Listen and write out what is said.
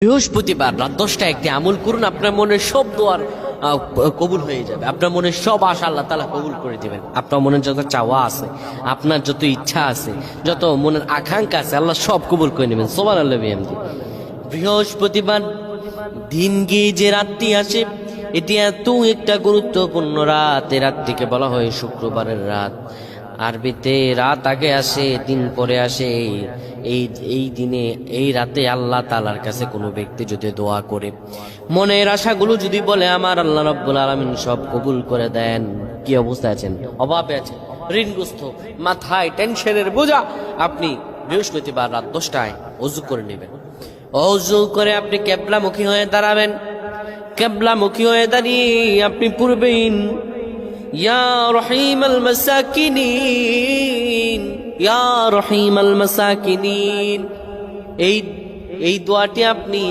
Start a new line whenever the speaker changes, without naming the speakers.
বৃহস্পতিবার রাত 10টায় একটি আমল করুন, আপনার মনের সব দোয়ার কবুল হয়ে যাবে। আপনার মনের সব আশা আল্লাহ তাআলা কবুল করে দিবেন। আপনার মনের যত চাওয়া আছে, আপনার যত ইচ্ছা আছে, যত মনের আকাঙ্ক্ষা আছে, আল্লাহ সব কবুল করে নেবেন। সুবহানাল্লাহ বিহামদি। বৃহস্পতিবার দিন গিয়ে যে রাতটি আসে, এটি এত একটা গুরুত্বপূর্ণ রাত। এই রাতটিকে বলা হয় শুক্রবারের রাত। আরবিতে রাত আগে আসে, দিন পরে আসে। এই দিনে, এই রাতে আল্লাহ তাআলার কাছে কোনো ব্যক্তি যদি দোয়া করে, মনের আশাগুলো যদি বলে, আমার আল্লাহ রাব্বুল আলামিন সব কবুল করে দেন। কি অবস্থায় আছেন, অভাবে আছেন, ঋণগ্রস্ত, মাথায় টেনশনের বোঝা, আপনি বৃহস্পতিবার রাত 10টায় ওযু করে নেবেন। ওযু করে আপনি কিবলামুখী হয়ে দাঁড়াবেন। কিবলামুখী হয়ে দাঁড়িয়ে আপনি পূর্বেই ইয়া রহিমাল মাসাকিনিন, ইয়া রহিমাল মাসাকিনিন, এই দোয়াটি আপনি